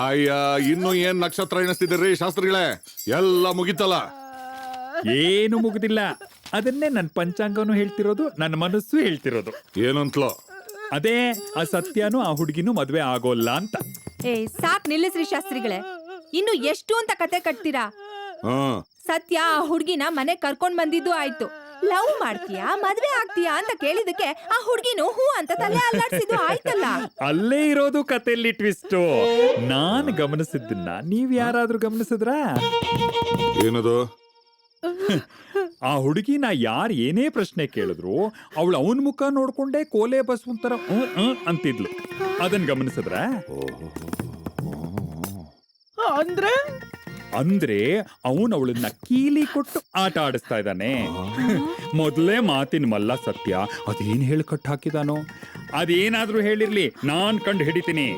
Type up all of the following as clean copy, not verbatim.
ಅಯ್ಯ, ಇನ್ನು ಏನ್ ನಕ್ಷತ್ರ ಎಣಿಸ್ತಿದ್ದೀರಿ ಶಾಸ್ತ್ರಿಗಳೇ? ಎಲ್ಲ ಮುಗಿತಲ್ಲ. ಏನು ಮುಗುದಿಲ್ಲ. ಅದನ್ನೇ ನನ್ನ ಪಂಚಾಂಗನು ಹೇಳ್ತಿರೋದು, ನನ್ನ ಮನಸ್ಸು ಹೇಳ್ತಿರೋದು. ಏನಂತ್ಲೋ? ಅದೇ ಆ ಸತ್ಯನೂ ಆ ಹುಡುಗಿನೂ ಮದ್ವೆ ಆಗೋಲ್ಲ ಅಂತ. ಸಾಕ್ ನಿಲ್ಲಿಸ್ರಿ ಶಾಸ್ತ್ರಿಗಳೇ. ಇನ್ನು ಎಷ್ಟು ಅಂತ ಕತೆ ಕಟ್ತೀರಾ? ಸತ್ಯ ಆ ಹುಡ್ಗಿನ ಮನೆ ಕರ್ಕೊಂಡ್ ಬಂದಿದ್ದು ಆಯ್ತು. ಲವ್ ಮಾಡ್ತೀಯಾ, ಮದ್ವೆ ಆಗ್ತೀಯಾ ಅಂತ ಕೇಳಿದಕ್ಕೆ ಆ ಹುಡ್ಗಿನು ಹೂ ಅಂತ ತಲೆ ಅಲ್ಲಾಡ್ಸಿದ್ದು ಆಯ್ತಲ್ಲ. ಅಲ್ಲೇ ಇರೋದು ಕತೆಯಲ್ಲಿ ಟ್ವಿಸ್ಟು. ನಾನ್ ಗಮನಿಸಿದ್ದನ್ನ ನೀವ್ ಯಾರಾದ್ರೂ ಗಮನಿಸಿದ್ರಾ? ಏನದು? ಆ ಹುಡುಗಿನ ಯಾರು ಏನೇ ಪ್ರಶ್ನೆ ಕೇಳಿದ್ರು ಅವಳು ಅವನ್ ಮುಖ ನೋಡ್ಕೊಂಡೇ ಕೋಲೆ ಬಸ್ವಂತರ ಅಂತಿದ್ಲು. ಅದನ್ ಗಮನಿಸಿದ್ರ? ಅಂದ್ರೆ ಅವನ್ ಅವಳನ್ನ ಕೀಲಿ ಕೊಟ್ಟು ಆಟ ಆಡಿಸ್ತಾ ಇದ್ದಾನೆ. ಮೊದಲೇ ಮಾತಿನ ಮಲ್ಲ ಸತ್ಯ. ಅದೇನ್ ಹೇಳಿ ಕಟ್ ಹಾಕಿದಾನೋ? ಅದೇನಾದ್ರೂ ಹೇಳಿರ್ಲಿ, ನಾನ್ ಕಂಡು ಹಿಡಿತೀನಿ.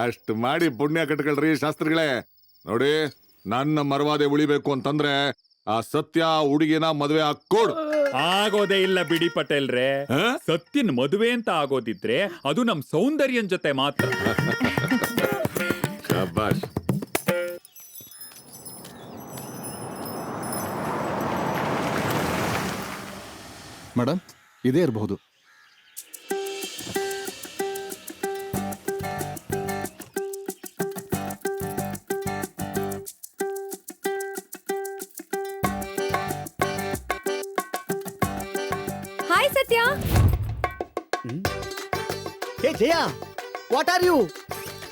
ಅಷ್ಟು ಮಾಡಿ ಪುಣ್ಯ ಕಟ್ಕೊಳ್ರಿ ಶಾಸ್ತ್ರಿಗಳೇ. ನೋಡಿ, ನನ್ನ ಮರವಾದೆ ಉಳಿಬೇಕು ಅಂತಂದ್ರೆ ಆ ಸತ್ಯ ಹುಡುಗಿನ ಮದುವೆ ಹಾಕೋಡು. ಆಗೋದೇ ಇಲ್ಲ ಬಿಡಿ ಪಟೇಲ್ರೆ. ಸತ್ಯನ್ ಮದುವೆ ಅಂತ ಆಗೋದಿದ್ರೆ ಅದು ನಮ್ ಸೌಂದರ್ಯನ್ ಜೊತೆ ಮಾತ್ರ. ಶಬ್ಬಾಷ್. ಮೇಡಮ್, ಇದೇ ಇರಬಹುದು. ಹಾಯ್ ಸತ್ಯ. Hey Jaya, what are you?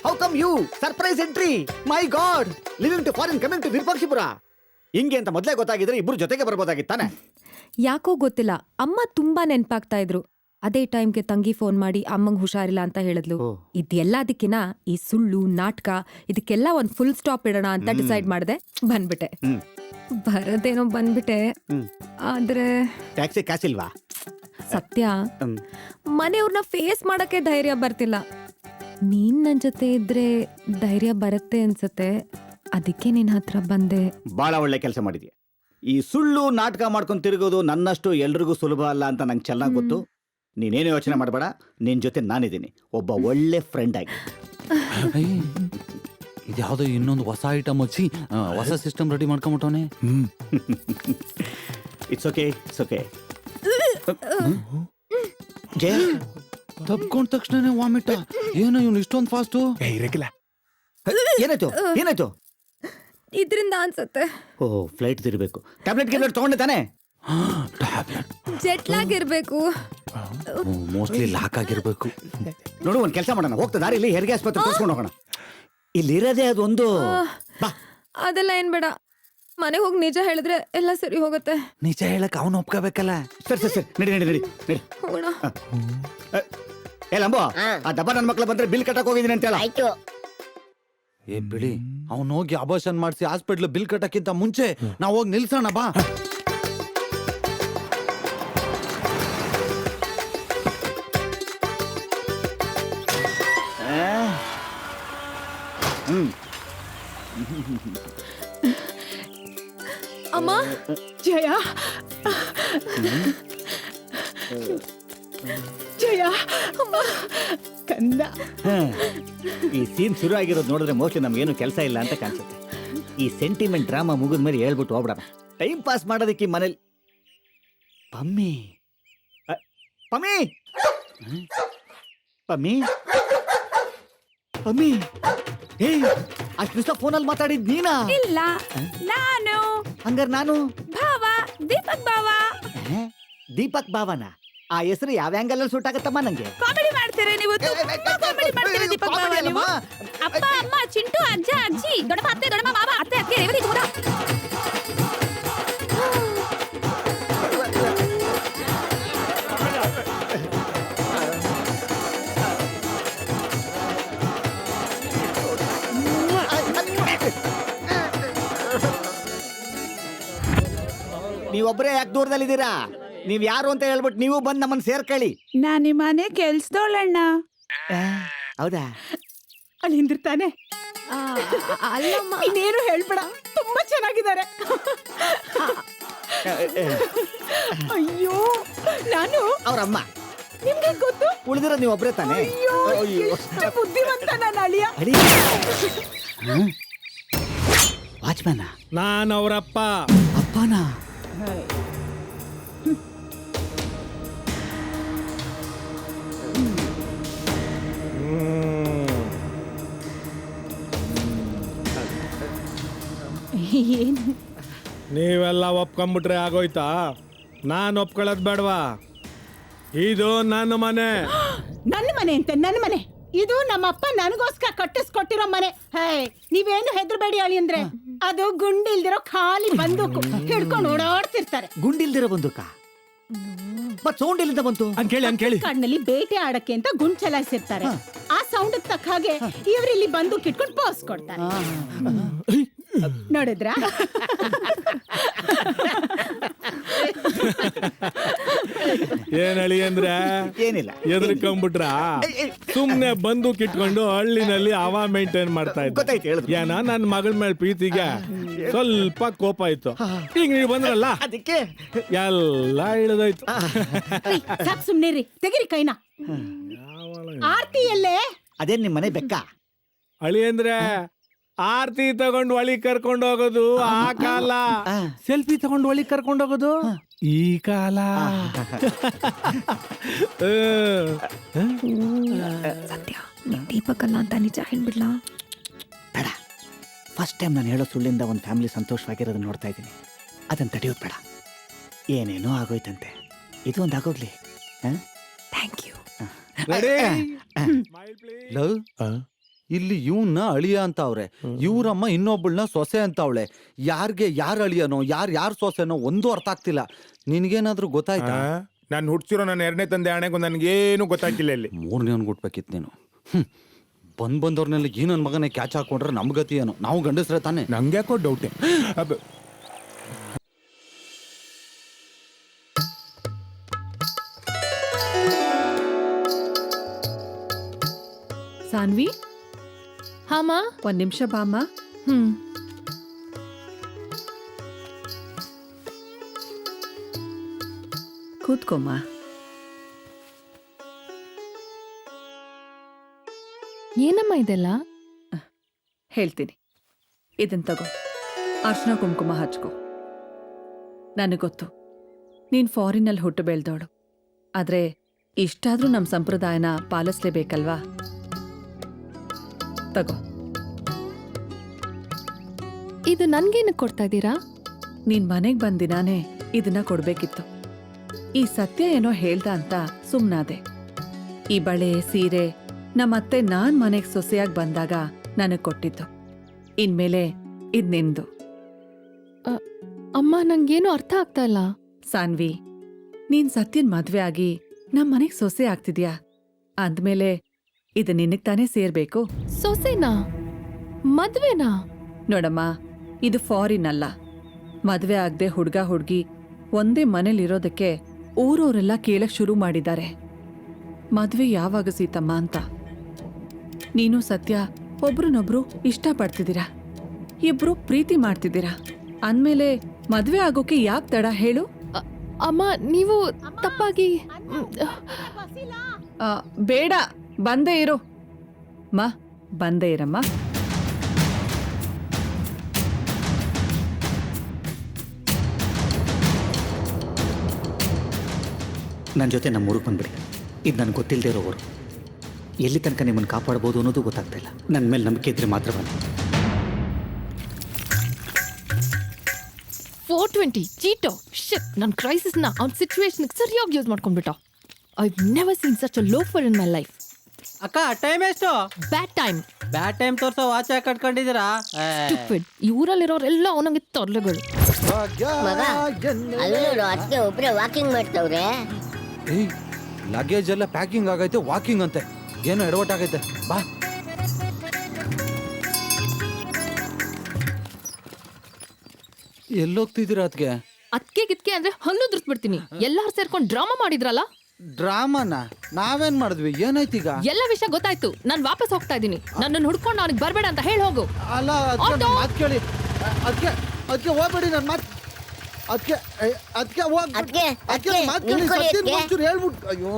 How come you? Surprise entry! My God! Living to foreign, coming to Virpaksipura. ಹಿಂಗೆ ಅಂತ ಮೊದಲೇ ಗೊತ್ತಾಗಿದ್ರೆ ಇಬ್ರು ಜೊತೆಗೆ ಬರ್ಬೋದಾಗಿತ್ತಾನೆ. ಯಾಕೋ ಗೊತ್ತಿಲ್ಲ, ಅಮ್ಮ ತುಂಬಾ ನೆನ್ಪಾಗ್ತಾ ಇದ್ರು. ಅದೇ ಟೈಮ್ಗೆ ತಂಗಿ ಫೋನ್ ಮಾಡಿ ಅಮ್ಮಂಗ್ ಹುಷಾರಿಲ್ಲ ಅಂತ ಹೇಳಿದ್ಲು. ಇದೆಲ್ಲದಕ್ಕಿನ ಈ ಸುಳ್ಳು ನಾಟಕ ಇದಕ್ಕೆಲ್ಲ ಒಂದ್ ಫುಲ್ ಸ್ಟಾಪ್ ಇಡೋಣ ಅಂತ ಡಿಸೈಡ್ ಮಾಡಿದೆ. ಬಂದ್ಬಿಟ್ಟೆ. ಬರದೇನೋ ಬಂದ್ಬಿಟ್ಟೆ. ಆದ್ರೆ ಟ್ಯಾಕ್ಸಿ ಕಾಸಿಲ್ವಾ? ಸತ್ಯ, ಮನೆಯವ್ರನ್ನ ಫೇಸ್ ಮಾಡಕ್ಕೆ ಧೈರ್ಯ ಬರ್ತಿಲ್ಲ. ನೀನ್ ನನ್ ಜೊತೆ ಇದ್ರೆ ಧೈರ್ಯ ಬರುತ್ತೆ ಅನ್ಸತ್ತೆ. ಅದಕ್ಕೆ ನಿನ್ ಹತ್ರ ಬಂದೆ. ಬಹಳ ಒಳ್ಳೆ ಕೆಲಸ ಮಾಡಿದ್ಯಾ. ಈ ಸುಳ್ಳು ನಾಟಕ ಮಾಡ್ಕೊಂಡು ತಿರುಗೋದು ನನ್ನಷ್ಟು ಎಲ್ರಿಗೂ ಸುಲಭ ಅಲ್ಲ ಅಂತ ನಂಗೆ ಚೆನ್ನಾಗಿ ಗೊತ್ತು. ನೀನೇನು ಯೋಚನೆ ಮಾಡಬೇಡ, ನಿನ್ ಜೊತೆ ನಾನಿದ್ದೀನಿ, ಒಬ್ಬ ಒಳ್ಳೆ ಫ್ರೆಂಡ್ ಆಗಿ. ಇದ್ಯಾವುದೋ ಇನ್ನೊಂದು ಹೊಸ ಐಟಮ್ ಹಚ್ಚಿ ಹೊಸ ಸಿಸ್ಟಮ್ ರೆಡಿ ಮಾಡ್ಕೊಂಬಿಟ್ಟವನೆ. It's okay, it's okay. Jaya ತಪ್ಕೊಂಡ ತಕ್ಷಣನೇ ವಾಮಿಟ. ಏನೋ ಇವನು ಇಷ್ಟೊಂದು ಫಾಸ್ಟು. ಏನಾಯ್ತು? ಏನಾಯ್ತು? ಇದ್ರಿಂದ ಅನ್ಸತ್ತೆ. ಓ, ಫ್ಲೈಟ್ ತಿರ್ಬೇಕು. ಟ್ಯಾಬ್ಲೆಟ್ ಗಿಬ್ಲೆಟ್ ತಗೊಂಡೆ ತಾನೆ? ಜೆಟ್ ಲಾಗ್ ಇರ್ಬೇಕು. ಮೋಸ್ಟ್ಲಿ ಲಾಕ್ ಆಗಿರ್ಬೇಕು. ನೋಡು, ಒಂದ್ ಕೆಲಸ ಮಾಡೋಣ, ಹೋಗ್ತಾ ದಾರಿಲಿ ಹೆರಿಗೆ ಆಸ್ಪತ್ರೆ ತೋರಿಸ್ಕೊಂಡು ಹೋಗೋಣ. ಇಲ್ಲಿರೋದೇ ಅದೊಂದು. ಅದೆಲ್ಲ ಏನ್ ಬೇಡ, ಮನೆಗೆ ಹೋಗಿ ನಿಜ ಹೇಳಿದ್ರೆ ಎಲ್ಲ ಸರಿ ಹೋಗುತ್ತೆ. ನಿಜ ಹೇಳಕ್ ಅವನು ಒಪ್ಕೋಬೇಕಲ್ಲ. ಸರಿ ಸರಿ ಸರಿ, ನಡಿ ನಡಿ ನಡಿ ನಡಿ. ಹೋಗೋಣ. ಏ ಲಂಬೋ, ಆ ಡಬ್ಬ ನನ್ನ ಮಕ್ಳು ಬಂದ್ರೆ ಬಿಲ್ ಕಟ್ಟಕ್ ಹೋಗಿದ್ದೀನಿ ಅಂತ ಹೇಳ. ಏ ಬಿಡಿ, ಅವ್ನು ಹೋಗಿ ಅಬಾರ್ಷನ್ ಮಾಡಿಸಿ ಹಾಸ್ಪಿಟ್ಲ್ ಬಿಲ್ ಕಟ್ಟಕ್ಕಿಂತ ಮುಂಚೆ ನಾವು ಹೋಗಿ ನಿಲ್ಸೋಣ ಬಾ. ಅಮ್ಮ. ಜಯ, ಜಯ, ಕಂದ. ಈ ಸೀನ್ ಶುರು ಆಗಿರೋದು ನೋಡಿದ್ರೆ ಮೋಸ್ಟ್ಲಿ ನಮ್ಗೇನು ಕೆಲಸ ಇಲ್ಲ ಅಂತ ಕಾಣಿಸುತ್ತೆ. ಈ ಸೆಂಟಿಮೆಂಟ್ ಡ್ರಾಮಾ ಮುಗಿದ ಮೇಲೆ ಹೇಳ್ಬಿಟ್ಟು ಹೋಗ್ಬಿಡೋಣ. ಟೈಮ್ ಪಾಸ್ ಮಾಡೋದಕ್ಕೆ ಮನೇಲಿ. ಪಮ್ಮಿ, ಪಮ್ಮಿ, ಪಮ್ಮಿ, ಪಮ್ಮಿ. ಏ, ಅಷ್ಟು ದಿವಸ ಫೋನಲ್ಲಿ ಮಾತಾಡಿದ್ ನೀನಾ? ಇಲ್ಲ, ನಾನು. ಹಂಗಾರೆ ನಾನು ಭಾವ, ದೀಪಕ್ ಭಾವ. ದೀಪಕ್ ಭಾವನ? ಆ ಹೆಸರು ಯಾವ ಆಂಗಲ್ ಅಲ್ಲಿ ಸೂಟ್ ಆಗತ್ತಮ್ಮ ನಂಗೆ. ಕಾಮಿಡಿ ಮಾಡ್ತೀರಾ ನೀವು? ಕಾಮಿಡಿ ಮಾಡ್ತೀರಾ ದೀಪಕ್ ಭಾವ ನೀವು? ಅಪ್ಪ ಅಮ್ಮ ಚಿಂಟು ಅಜ್ಜ ಅಜ್ಜಿ ದೊಡ್ಡಪ್ಪ ಅತ್ತೆ ದೊಡ್ಡಮ್ಮ ಮಾವ ಅತ್ತೆ ಅತ್ತೆ ರೇವತಿ ಕೂಡ. ನೀವೊಬ್ಬರೇ ಯಾಕೆ ದೂರದಲ್ಲಿದ್ದೀರಾ? ನೀವ್ ಯಾರು ಅಂತ ಹೇಳ್ಬಿಟ್ಟು ನೀವು ಬಂದ್ ನಮ್ಮನ್ನ ಸೇರ್ಕೊಳ್ಳಿ. ನಾನ್ ನಿಮ್ಮನೆ ಕೆಲ್ಸದೋಳಣ್ಣ. ಹೌದಾ? ಅಲ್ಲಿ ಹಿಂದಿರ್ತಾನೆ. ಅಲ್ಲಮ್ಮ, ಇನ್ನೇನು ಹೇಳ್ಬೇಡ, ತುಂಬಾ ಚೆನ್ನಾಗಿದ್ದಾರೆ. ಅಯ್ಯೋ ನಾನು ಅವ್ರಮ್ಮ ನಿಮ್ಗೆ ಗೊತ್ತು ಉಳಿದಿರೋ ನೀವು ಒಬ್ರೇ ತಾನೆ ಅಯ್ಯೋ ಎಷ್ಟು ಬುದ್ಧಿವಂತ ನನ್ನ ಅಳಿಯ ವಾಚ್ಮ್ಯಾನ ನಾನು ಅವರಪ್ಪ. ಅಪ್ಪನಾ? ಏನು ನೀವೆಲ್ಲ ಒಪ್ಕೊಂಬಿಟ್ರೆ ಆಗೋಯ್ತಾ? ನಾನು ಒಪ್ಕೊಳ್ಳೋದು ಬೇಡವಾ? ಇದು ನನ್ನ ಮನೆ. ನನ್ನ ಮನೆ ಅಂತೆ, ನನ್ನ ಮನೆ. ಇದು ನಮ್ಮಪ್ಪ ನನಗೋಸ್ಕರ ಕಟ್ಟಿಸ್ಕೊಟ್ಟಿರೋ ಮನೆ. ಹೇ, ನೀವೇನು ಹೆದರ್ಬೇಡಿ ಅಳಿ ಅಂದ್ರೆ ಅದು ಗುಂಡಿಲ್ದಿರೋ ಖಾಲಿ ಬಂದೂಕು ಹಿಡ್ಕೊಂಡು ಓಡಾಡ್ತಿರ್ತಾರೆ. ಗುಂಡಿಲ್ದಿರೋ ಬಂದೂಕ? ಮತ್ ಸೌಂಡ್ ಎಲ್ಲಿಂದ ಬಂತು? ಅಂಕೇಳಿ ಕಾಡಿನಲ್ಲಿ ಬೇಟೆ ಆಡಕ್ಕೆ ಅಂತ ಗುಂಡ್ ಚಲಾಯಿಸಿರ್ತಾರೆ. ಆ ಸೌಂಡ್ ತಕ್ಕ ಹಾಗೆ ಇವ್ರಿಲ್ಲಿ ಬಂದೂಕ್ ಇಟ್ಕೊಂಡು ಪೋಸ್ ಕೊಡ್ತಾರೆ. ನೋಡಿದ್ರ? ಏನ್ ಹೇಳಿ ಅಂದ್ರೆ ಏನಿಲ್ಲ. ಎದ್ರಕೊಂಡ್ಬಿಟ್ರ? ಸುಮ್ನೆ ಬಂದೂಕ್ ಇಟ್ಕೊಂಡು ಹಳ್ಳಿನಲ್ಲಿ ಹವಾ ಮೇಂಟೈನ್ ಮಾಡ್ತಾ ಗೊತ್ತಾಯ್ತು, ಹೇಳಿದ್ರು. ಏನ ನನ್ನ ಮಗಳ ಮೇಲೆ ಪ್ರೀತಿಗೆ ಸ್ವಲ್ಪ ಕೋಪ ಇತ್ತು. ಈಗ ನೀವು ಬಂದ್ರಲ್ಲ ಅದಕ್ಕೆ ಎಲ್ಲ ಇಳಿದೋಯ್ತು. ಸಾಕ್ ಸುಮ್ನಿರಿ, ತೆಗಿರಿ ಕೈನ. ಆರ್ತಿ ಎಲ್ಲೇ? ಅದೇನ್ ನಿಮ್ ಮನೆ ಬೆಕ್ಕ? ಅಳಿ ಅಂದ್ರೆ ಆರ್ತಿ ತಗೊಂಡು ಒಳಗ್ ಕರ್ಕೊಂಡು ಹೋಗೋದು ಆ ಕಾಲ, ಸೆಲ್ಫಿ ತಗೊಂಡು ಒಳಗ್ ಕರ್ಕೊಂಡು ಹೋಗೋದು ಈ ಕಾಲ. ಸತ್ಯ, ನೀನ್ ದೀಪಕ್ ಅಲ್ಲ ಅಂತ ನಿಜ ಹೇಳ್ಬಿಡ್ಲಾ? ಬೇಡ. ಫಸ್ಟ್ ಟೈಮ್ ನಾನು ಹೇಳೋ ಸುಳ್ಳಿಂದ ಒಂದು ಫ್ಯಾಮಿಲಿ ಸಂತೋಷವಾಗಿರೋದನ್ನ ನೋಡ್ತಾ ಇದ್ದೀನಿ. ಅದನ್ನ ತಡೆಯೋದು ಬೇಡ. ಏನೇನೋ ಆಗೋಯ್ತಂತೆ, ಇದು ಒಂದು ಆಗೋಗ್ಲಿ. Thank you. ಲವ್, ಇಲ್ಲಿ ಇವನ್ನ ಅಳಿಯ ಅಂತ ಅವ್ರೆ, ಇವ್ರಮ್ಮ ಇನ್ನೊಬ್ಬಳನ್ನ ಸೊಸೆ ಅಂತ ಅವಳೆ. ಯಾರ್ಗೆ ಯಾರು ಅಳಿಯನೋ ಯಾರ್ ಸೊಸೆನೋ ಒಂದು ಅರ್ಥ ಆಗ್ತಿಲ್ಲ. ನಿನ್ಗೇನಾದ್ರೂ ಗೊತ್ತಾಯ್ತಾ? ನಾನು ಹುಡ್ಸಿರೋ ನನ್ನ ಎರಡನೇ ತಂದೆ ಹಣೆಗೂ ನನ್ಗೇನು ಗೊತ್ತಾಗ್ತಿಲ್ಲ ಇಲ್ಲಿ. ಮೂರನೇವನ್ಗೆ ಹುಟ್ಬೇಕಿತ್ತು ನೀನು. ಬಂದವ್ರನ್ನೆಲ್ಲ ಈ ನನ್ನ ಮಗನೇ ಕ್ಯಾಚ್ ಹಾಕೊಂಡ್ರೆ ನಮ್ ಗತಿ ಏನು? ನಾವು ಗಂಡಸ್ರೆ ತಾನೆ. ನಂಗ್ಯಾಕೋ ಡೌಟೆ. ಸಾನ್ವಿ, ಹಾಮ, ಒಂದ್ ನಿಮಿಷ ಬಾಮ್ಮ. ಕೂತ್ಕೊಮ್ಮ. ಏನಮ್ಮ ಇದೆಲ್ಲ? ಹೇಳ್ತೀನಿ, ಇದನ್ ತಗೋ. ಅರ್ಶನ ಕುಂಕುಮ ಹಚ್ಕೋ. ನನಗೆ ಗೊತ್ತು ನೀನ್ ಫಾರಿನಲ್ಲಿ ಹುಟ್ಟು ಬೆಳ್ದವಳು, ಆದ್ರೆ ಇಷ್ಟಾದ್ರೂ ನಮ್ಮ ಸಂಪ್ರದಾಯನ ಪಾಲಿಸ್ಲೇಬೇಕಲ್ವಾ? ತಗೋ. ಇದು ನನ್ಗೇನಕ್ಕೆ ಕೊಡ್ತಾ ಇದ್ದೀರಾ? ನೀನ್ ಮನೆಗ್ ಬಂದಿನಾನೇ ಇದನ್ನ ಕೊಡ್ಬೇಕಿತ್ತು. ಈ ಸತ್ಯ ಏನೋ ಹೇಳ್ದ ಅಂತ ಸುಮ್ನಾದೆ. ಈ ಬಳೆ ಸೀರೆ ನಮ್ಮತ್ತೆ ನಾನ್ ಮನೆಗ್ ಸೊಸೆಯಾಗಿ ಬಂದಾಗ ನನಗ್ ಕೊಟ್ಟಿದ್ದು. ಇನ್ಮೇಲೆ ಇದ್ ನಿಂದು. ಅಮ್ಮ, ನಂಗೇನು ಅರ್ಥ ಆಗ್ತಾ ಇಲ್ಲ. ಸಾನ್ವಿ, ನೀನ್ ಸತ್ಯನ್ ಮದ್ವೆ ಆಗಿ ನಮ್ ಮನೆಗ್ ಸೊಸೆ ಆಗ್ತಿದ್ಯಾ ಅಂದ್ಮೇಲೆ ಇದು ನಿನಗ್ ತಾನೇ ಸೇರ್ಬೇಕು. ಸೊಸೆನಾ? ಮದ್ವೆನಾ? ನೋಡಮ್ಮ, ಇದು ಫಾರಿನ್ ಅಲ್ಲ. ಮದ್ವೆ ಆಗದೆ ಹುಡ್ಗ ಹುಡ್ಗಿ ಒಂದೇ ಮನೇಲಿರೋದಕ್ಕೆ ಊರವರೆಲ್ಲ ಕೇಳಕ್ ಶುರು ಮಾಡಿದ್ದಾರೆ, ಮದ್ವೆ ಯಾವಾಗ ಸೀತಮ್ಮ ಅಂತ. ನೀನು ಸತ್ಯ ಒಬ್ರನ್ನೊಬ್ರು ಇಷ್ಟಪಡ್ತಿದ್ದೀರಾ, ಇಬ್ರು ಪ್ರೀತಿ ಮಾಡ್ತಿದ್ದೀರಾ ಅಂದ್ಮೇಲೆ ಮದ್ವೆ ಆಗೋಕೆ ಯಾಕೆ ತಡ ಹೇಳು? ಅಮ್ಮ, ನೀವು ತಪ್ಪಾಗಿ ಬೇಡ, ಬಂದೇ ಇರು. ಬಂದೇ ಇರಮ್ಮ. ನನ್ನ ಜೊತೆ ನಮ್ಮ ಊರಿಗೆ ಬಂದ್ಬಿಡಿ. ಇದು ನನಗೆ ಗೊತ್ತಿಲ್ಲದೆ ಇರೋರು. ಎಲ್ಲಿ ತನಕ ನಿಮ್ಮನ್ನು ಕಾಪಾಡ್ಬೋದು ಅನ್ನೋದು ಗೊತ್ತಾಗ್ತಾ ಇಲ್ಲ. ನನ್ನ ಮೇಲೆ ನಂಬಿಕೆ ಇದ್ರೆ ಮಾತ್ರ ಬನ್ನಿ. 420 ಚೀಟೋ ಶಿಟ್. ನನ್ನ ಕ್ರೈಸಿಸ್ನ ಅವ್ನ ಸಿಚುವೇಶನ್ಗೆ ಸರಿಯಾಗಿ ಯೂಸ್ ಮಾಡ್ಕೊಂಡ್ಬಿಟ್ಟ. I never seen such a loafer in my life. ಅಕ್ಕ, ಟೈಮ್ ಎಷ್ಟು? Bad time. ಬ್ಯಾಡ್ ಟೈಮ್ ತೋರ್ಸೋ ವಾಚ್ ಯಾಕೆ ಕಟ್ಕೊಂಡಿದ್ದೀರಾ? ಸ್ಟುಪಿಡ್. ಈ ಊರಲ್ಲಿರೋರೆಲ್ಲ ಅವನಿಗೆ ತೊರ್ಲೆಗಳು. ಅದಕ್ಕೆ ಒಬ್ರೆ ವಾಕಿಂಗ್ ಮಾಡ್ತವ್ರೆ. ಏಯ್, ಲಗೇಜ್ ಎಲ್ಲ ಪ್ಯಾಕಿಂಗ್ ಆಗೈತೆ, ವಾಕಿಂಗ್ ಅಂತೆ. ಏನೋ ಎಡವಟ್ಟಾಗೈತೆ. ಬಾ. ಎಲ್ಲೋಗ್ತಿದ್ದೀರಾ ಅದಕ್ಕೆ? ಅದಕ್ಕೆ ಗಿತ್ಕೆ ಅಂದ್ರೆ ಹಲ್ಲು ದುರ್ಸ್ಬಿಡ್ತೀನಿ. ಎಲ್ಲಾರು ಸೇರ್ಕೊಂಡು ಡ್ರಾಮಾ ಮಾಡಿದ್ರಲ್ಲ. ಡ್ರಾಮಾನ ನಾವೇನ್ ಮಾಡಿದ್ವಿ? ಏನಾಯ್ತೀಗ? ಎಲ್ಲ ವಿಷಯ ಗೊತ್ತಾಯ್ತು. ನಾನು ವಾಪಸ್ ಹೋಗ್ತಾ ಇದ್ದೀನಿ. ನನ್ನನ್ನು ಹುಡ್ಕೊಂಡು ಅವನಿಗೆ ಬರ್ಬೇಡ ಅಂತ ಹೇಳಿ ಹೋಗು. ಅಲ್ಲ, ಮಾತು ಕೇಳಿ. ಅದಕ್ಕೆ ಹೋಗ್ಬೇಡಿ. ನನ್ನ ಮಾತು ಅದಕ್ಕೆ ಅದಕ್ಕೆ ಅದ್ಕೆ, ಅದಕ್ಕೆ ಅದ್ಕೆ, ಮಾತು ಕೇಳಿ ನಿಂತ್ಕೊಳ್ಳಿ ಸತ್ಯನ್ ಅದ್ಕೆ. ಒಂಚೂರು ಹೇಳ್ಬಿಟ್ಟು ಅಯ್ಯೋ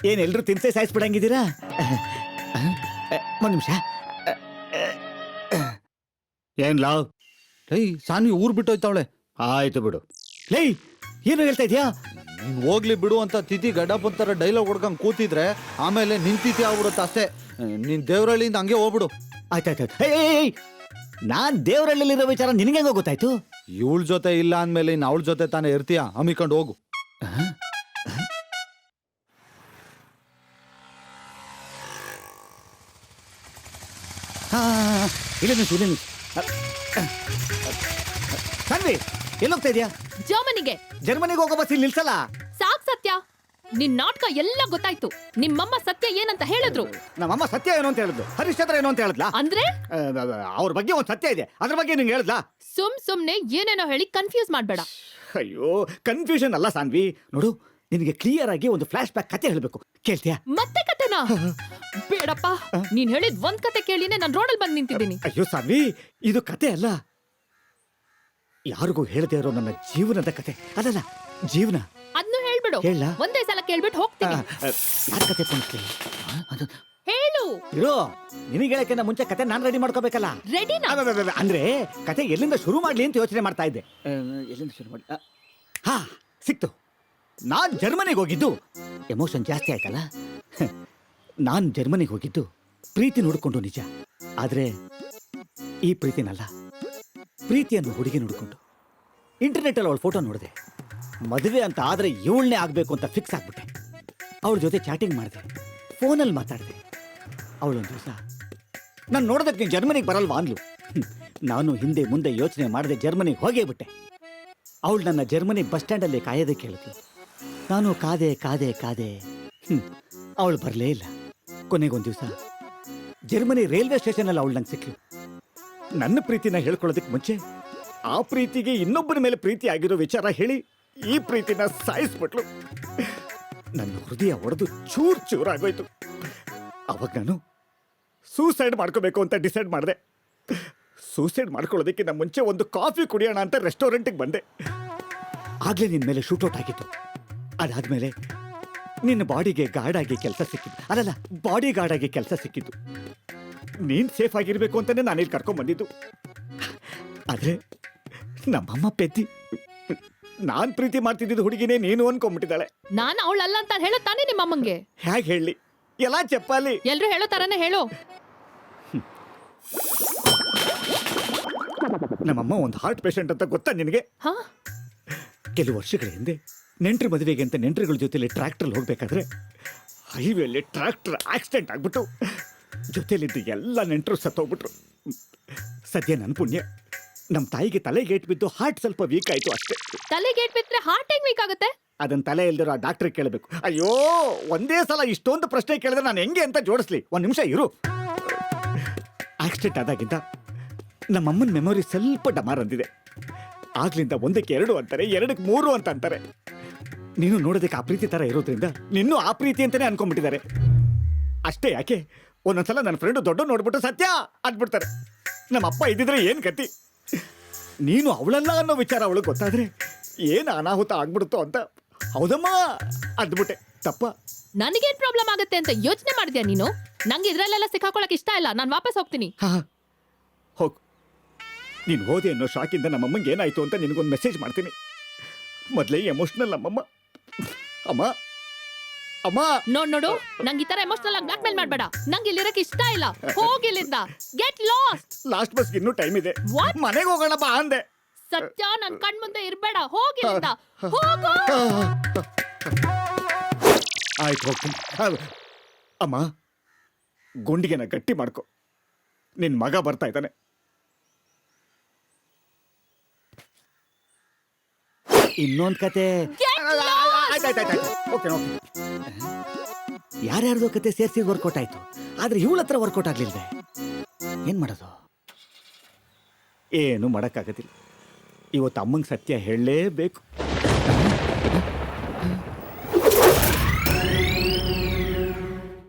ಏನ್ ಎಲ್ರು ತಿನ್ಸೆ ಸಾಯಿಸ್ಬಿಡಂಗಿದ್ದೀರಾ? ಒಂದ್ ನಿಮಿಷ. ಏನ್ ಲಾವ್? ಏಯ್ ಸಾನ್ವಿ ಊರ್ ಬಿಟ್ಟೋಯ್ತಾವಳೆ. ಆಯ್ತು ಬಿಡು. ಲೈ ಏನು ಹೇಳ್ತಾ ಇದ್ಯಾ? ನೀನ್ ಹೋಗ್ಲಿ ಬಿಡು ಅಂತ ತಿಥಿ ಗಡ್ಡಪ್ಪನ್ ತರ ಡೈಲಾಗ್ ಹೊಡ್ಕೊಂಡ್ ಕೂತಿದ್ರೆ ಆಮೇಲೆ ನಿಂತಿತಿ ಆಗ್ಬಿಡುತ್ತೆ ಅಷ್ಟೇ. ನೀನ್ ದೇವರಳ್ಳಿಯಿಂದ ಹಂಗೆ ಹೋಗ್ಬಿಡು. ಆಯ್ತಾಯ್ತು. ನಾನ್ ದೇವರಳ್ಳಿಲಿರೋ ವಿಚಾರ ನಿನಗೆ ಗೊತ್ತಾಯ್ತು? ಇವಳ ಜೊತೆ ಇಲ್ಲ ಅಂದ್ಮೇಲೆ ಇನ್ನು ಅವಳ ಜೊತೆ ತಾನೇ ಇರ್ತೀಯ. ಹಮ್ಮಿಕೊಂಡು ಹೋಗು. ಇಲ್ಲ ಸನ್ವಿ ಎಲ್ಲೋಗ್ತಾ ಇದೆಯಾ? ಜರ್ಮನಿಗೆ. ಜರ್ಮನಿಗೆ ಹೋಗೋ ಬಸ್ ಇಲ್ಲಿ ನಿಲ್ಸಲ್ಲ. ಸಾಕ್ ಸತ್ಯ, ನಿನ್ ನಾಟಕ ಎಲ್ಲ ಗೊತ್ತಾಯ್ತು. ನಿಮ್ಮಮ್ಮ ಸತ್ಯ ಏನಂತ ಹೇಳಿದ್ರು? ನಮ್ಮಮ್ಮ ಸತ್ಯ ಏನು ಅಂತ ಹೇಳಿದ್ಲು, ಹರಿಶ್ಚಂದ್ರ ಏನು ಅಂತ ಹೇಳಿದ್ಲಾ? ಅಂದ್ರೆ ಅವ್ರ ಬಗ್ಗೆ ಒಂದು ಸತ್ಯ ಇದೆ, ಅದ್ರ ಬಗ್ಗೆ ನಿಂಗೆ ಹೇಳಿದ್ಲಾ? ಸುಮ್ನೆ ಏನೇನೋ ಹೇಳಿ ಕನ್ಫ್ಯೂಸ್ ಮಾಡ್ಬೇಡ. ಅಯ್ಯೋ ಕನ್ಫ್ಯೂಷನ್ ಅಲ್ಲ ಸಾನ್ವಿ. ನೋಡು, ನಿನಗೆ ಕ್ಲಿಯರ್ ಆಗಿ ಒಂದು ಫ್ಲಾಶ್ ಬ್ಯಾಕ್ ಕತೆ ಹೇಳ್ಬೇಕು, ಕೇಳ್ತೀಯಾ? ಮತ್ತೆ ಕತೆನಾ? ಬೇಡಪ್ಪ, ನೀನ್ ಹೇಳಿದ್ ಒಂದ್ ಕತೆ ಕೇಳಿನೇ ನಾನ್ ರೋಡಲ್ಲಿ ಬಂದ್ ನಿಂತಿದ್ದೀನಿ. ಅಯ್ಯೋ ಸಾನ್ವಿ, ಇದು ಕತೆ ಅಲ್ಲ, ಯಾರಿಗೂ ಹೇಳದೆ ಇರೋ ನನ್ನ ಜೀವನದ ಕತೆ. ಅಲ್ಲಲ್ಲ, ಜೀವನ. ಅದ್ನು ಹೇಳ್ಬಿಡು. ಹೇಳ? ಒಂದೇ ಸಲ ಕೇಳ್ಬಿಟ್ಟು ಹೋಗ್ತೀನಿ. ಯಾರ ಕತೆ ಪುಣ್ಸ್ಲಿ? ಹೇಳು. ಇರೋ, ನಿನಗೆ ಹೇಳಕ್ಕಿಂತ ಮುಂಚೆ ಕತೆ ನಾನ್ ರೆಡಿ ಮಾಡ್ಕೋಬೇಕಲ್ಲ. ರೆಡಿನಾ? ಅಂದ್ರೆ ಕತೆ ಎಲ್ಲಿಂದ ಶುರು ಮಾಡ್ಲಿ ಅಂತ ಯೋಚನೆ ಮಾಡ್ತಾ ಇದ್ದೆ. ಎಲ್ಲಿಂದ ಶುರು ಮಾಡಿ? ಹಾ, ಸಿಕ್ತು. ನಾನ್ ಜರ್ಮನಿಗೆ ಹೋಗಿದ್ದು ಎಮೋಷನ್ ಜಾಸ್ತಿ ಆಯ್ತಲ್ಲ. ನಾನ್ ಜರ್ಮನಿಗೆ ಹೋಗಿದ್ದು ಪ್ರೀತಿ ನೋಡ್ಕೊಂಡು ನಿಜ. ಆದ್ರೆ ಈ ಪ್ರೀತಿನಲ್ಲ, ಪ್ರೀತಿಯನ್ನು ಹುಡುಗಿ ನೋಡ್ಕೊಂಡು. ಇಂಟರ್ನೆಟ್ ಅಲ್ಲಿ ಅವಳ ಫೋಟೋ ನೋಡಿದೆ. ಮದುವೆ ಅಂತ ಆದ್ರೆ ಇವಳನ್ನೇ ಆಗ್ಬೇಕು ಅಂತ ಫಿಕ್ಸ್ ಆಗ್ಬಿಟ್ಟೆ. ಅವಳ ಜೊತೆ ಚಾಟಿಂಗ್ ಮಾಡಿದೆ, ಫೋನಲ್ಲಿ ಮಾತಾಡಿದೆ. ಅವಳೊಂದು ದಿವಸ ನಾನು ನೋಡೋದಕ್ಕೆ ನೀನು ಜರ್ಮನಿಗೆ ಬರಲ್ವಾ ಅಂದ್ಲು. ನಾನು ಹಿಂದೆ ಮುಂದೆ ಯೋಚನೆ ಮಾಡದೆ ಜರ್ಮನಿಗೆ ಹೋಗೇ ಬಿಟ್ಟೆ. ಅವಳು ನನ್ನ ಜರ್ಮನಿ ಬಸ್ ಸ್ಟ್ಯಾಂಡಲ್ಲಿ ಕಾಯೋದಕ್ಕೆ ಹೇಳಿದ್ಲು. ನಾನು ಕಾದೆ ಕಾದೆ ಕಾದೆ, ಅವಳು ಬರಲೇ ಇಲ್ಲ. ಕೊನೆಗೊಂದು ದಿವಸ ಜರ್ಮನಿ ರೈಲ್ವೆ ಸ್ಟೇಷನಲ್ಲಿ ಅವಳು ನಂಗೆ ಸಿಕ್ಲು. ನನ್ನ ಪ್ರೀತಿನ ಹೇಳ್ಕೊಳ್ಳೋದಕ್ಕೆ ಮುಂಚೆ ಆ ಪ್ರೀತಿಗೆ ಇನ್ನೊಬ್ಬರ ಮೇಲೆ ಪ್ರೀತಿ ಆಗಿರೋ ವಿಚಾರ ಹೇಳಿ ಈ ಪ್ರೀತಿನ ಸಾಯಿಸ್ಬಿಟ್ಲು. ನನ್ನ ಹೃದಯ ಒಡೆದು ಚೂರ್ ಚೂರಾಗೋಯ್ತು. ಅವಾಗ ನಾನು ಸೂಸೈಡ್ ಮಾಡ್ಕೋಬೇಕು ಅಂತ ಡಿಸೈಡ್ ಮಾಡಿದೆ. ಸೂಸೈಡ್ ಮಾಡ್ಕೊಳ್ಳೋದಕ್ಕಿಂತ ಮುಂಚೆ ಒಂದು ಕಾಫಿ ಕುಡಿಯೋಣ ಅಂತ ರೆಸ್ಟೋರೆಂಟಿಗೆ ಬಂದೆ. ಆಗ್ಲೇ ನಿನ್ನ ಮೇಲೆ ಶೂಟೌಟ್ ಆಗಿತ್ತು. ಅದಾದ್ಮೇಲೆ ನಿನ್ನ ಬಾಡಿಗೆ ಗಾರ್ಡ್ ಆಗಿ ಕೆಲಸ ಸಿಕ್ಕಿದ್ದು. ಅಲ್ಲಲ್ಲ, ಬಾಡಿ ಗಾರ್ಡ್ ಆಗಿ ಕೆಲಸ ಸಿಕ್ಕಿದ್ದು. ನೀನ್ ಸೇಫ್ ಆಗಿರ್ಬೇಕು ಅಂತಾನೆ ನಾನಿಲ್ಲಿ ಕರ್ಕೊಂಡ್ ಬಂದಿದ್ದು. ಆದ್ರೆ ನಮ್ಮಮ್ಮ ಪೆದ್ದಿ, ನಾನ್ ಪ್ರೀತಿ ಮಾಡ್ತಿದ್ದಿದ್ದು ಹುಡುಗಿನೇ ನೀನು ಅನ್ಕೊಂಡ್ಬಿಟ್ಟಿದ್ದಾಳೆ. ನಾನು ಅವಳಲ್ಲ ಅಂತ ಹೇಳುತ್ತಾನೆ ನಿಮ್ಮಮ್ಮಂಗೆ. ಹೇಗೆ ಹೇಳಿ? ಎಲ್ಲ ಚಪ್ಪಾಲಿ. ಎಲ್ರು ಹೇಳೋ ತರನೇ ಹೇಳು. ನಮ್ಮಮ್ಮ ಒಂದು ಹಾರ್ಟ್ ಪೇಷಂಟ್ ಅಂತ ಗೊತ್ತಾ ನಿನಗೆ? ಹಾ? ಕೆಲವು ವರ್ಷಗಳ ಹಿಂದೆ ನೆಂಟ್ರ ಮದುವೆಗೆ ಅಂತ ನೆಂಟ್ರಗಳ ಜೊತೆಲಿ ಟ್ರ್ಯಾಕ್ಟರ್ ಹೋಗ್ಬೇಕಾದ್ರೆ ಹೈವೇಲಿ ಟ್ರ್ಯಾಕ್ಟರ್ ಆಕ್ಸಿಡೆಂಟ್ ಆಗ್ಬಿಟ್ಟು ಜೊತೆಲಿದ್ದು ಎಲ್ಲ ನೆಂಟರು ಸತ್ತೋಗ್ಬಿಟ್ರು. ಸದ್ಯ ನನ್ನ ಪುಣ್ಯ ನಮ್ಮ ತಾಯಿಗೆ ತಲೆಗೆ ಏಟ್ ಬಿದ್ದು ಹಾರ್ಟ್ ಸ್ವಲ್ಪ ವೀಕ್ ಆಯ್ತು ಅಷ್ಟೇ. ತಲೆಗೆ ಏಟ್ ಬಿದ್ರೆ ಹಾರ್ಟ್ ಹೆಂಗ್ ವೀಕ್ ಆಗುತ್ತೆ? ಅದನ್ನ ತಲೆ ಇಲ್ದಿರೋ ಆ ಡಾಕ್ಟರ್ ಕೇಳಬೇಕು. ಅಯ್ಯೋ, ಒಂದೇ ಸಲ ಇಷ್ಟೊಂದು ಪ್ರಶ್ನೆ ಕೇಳಿದ್ರೆ ನಾನು ಹೆಂಗೆ ಅಂತ ಜೋಡಿಸ್ಲಿ? ಒಂದ್ ನಿಮಿಷ ಇರು. ಆಕ್ಸಿಡೆಂಟ್ ಆದಾಗಿಂದ ನಮ್ಮಮ್ಮನ ಮೆಮೊರಿ ಸ್ವಲ್ಪ ಡಮಾರ್ ಅಂದಿದೆ. ಆಗ್ಲಿಂದ 1ಕ್ಕೆ 2 ಅಂತಾರೆ, 2ಕ್ಕೆ 3 ಅಂತ ಅಂತಾರೆ. ನೀನು ನೋಡೋದಕ್ಕೆ ಆ ಪ್ರೀತಿ ತರ ಇರೋದ್ರಿಂದ ನಿನ್ನೂ ಆ ಪ್ರೀತಿ ಅಂತಾನೆ ಅನ್ಕೊಂಡ್ಬಿಟ್ಟಿದ್ದಾರೆ. ಅಷ್ಟೇ ಯಾಕೆ, ಒಂದೊಂದ್ಸಲ ನನ್ನ ಫ್ರೆಂಡು ದೊಡ್ಡ ನೋಡ್ಬಿಟ್ಟು ಸತ್ಯ ಅಂದ್ಬಿಡ್ತಾರೆ. ನಮ್ಮ ಅಪ್ಪ ಇದ್ದಿದ್ರೆ ಏನ್ ಕತಿ. ನೀನು ಅವಳಲ್ಲ ಅನ್ನೋ ವಿಚಾರ ಅವಳು ಗೊತ್ತಾದ್ರೆ ಏನ್ ಅನಾಹುತ ಆಗ್ಬಿಡುತ್ತೋ ಅಂತ ಹೌದಮ್ಮ ಅಂದ್ಬಿಟ್ಟೆ. ತಪ್ಪ? ನನಗೇನ್ ಪ್ರಾಬ್ಲಮ್ ಆಗುತ್ತೆ ಅಂತ ಯೋಚನೆ ಮಾಡಿದ್ಯಾ ನೀನು? ನಂಗೆ ಇದ್ರಲ್ಲೆಲ್ಲ ಸಿಕ್ಕಾಕೊಳಕ್ ಇಷ್ಟ ಇಲ್ಲ. ನಾನು ವಾಪಸ್ ಹೋಗ್ತೀನಿ. ಹೋಗು. ನೀನು ಹೋದೆ ಅನ್ನೋ ಶಾಕಿಂದ ನಮ್ಮಮ್ಮಂಗೆ ಏನಾಯ್ತು ಅಂತ ನಿನಗೊಂದು ಮೆಸೇಜ್ ಮಾಡ್ತೀನಿ. ಮೊದಲೇ ಎಮೋಷನಲ್ ನಮ್ಮಮ್ಮ. ಅಮ್ಮ ಅಮ್ಮ ನೋಡು, ನಂಗೆ ಈ ತರ ಎಮೋಷನಲ್ ಆಗಿ ಬ್ಲಾಕ್ ಮೇಲ್ ಮಾಡ್ಬೇಡ. ನಂಗೆ ಇಲ್ಲಿರಕ್ಕೆ ಇಷ್ಟ ಇಲ್ಲ. ಹೋಗಿಲ್ಲಿಂದ. Get lost. ಲಾಸ್ಟ್ ಬಸ್ಗೆ ಇನ್ನೂ ಟೈಮ್ ಇದೆ. What? ಮನೆಗೆ ಹೋಗೋಣ ಬಾ ಅಂದೆ. ಸತ್ಯ, ನನ್ ಕಣ್ ಮುಂದೆ ಇರ್ಬೇಡ. ಹೋಗಿಲ್ಲಿಂದ. ಹೋಗು. ಆಯ್ತು, ಹೋಗ್ತೀನಿ. ಅಮ್ಮ, ಗುಂಡಿಗೆನ ಗಟ್ಟಿ ಮಾಡ್ಕೊ. ನಿನ್ ಮಗ ಬರ್ತಾ ಇದ್ದಾನೆ. ಇನ್ನೊಂದ್ ಕತೆ. ಯಾರ್ಯಾರ್ದೋ ಕತೆ ಸೇರಿಸಿ ವರ್ಕೌಟ್ ಆಯ್ತು. ಆದ್ರೆ ಇವಳ ಹತ್ರ ವರ್ಕೌಟ್ ಆಗ್ಲಿಲ್ವೇ? ಏನ್ ಮಾಡೋದು? ಏನು ಮಾಡಕ್ಕಾಗತ್ತಿಲ್ಲ. ಇವತ್ತು ಅಮ್ಮಂಗೆ ಸತ್ಯ ಹೇಳಲೇಬೇಕು.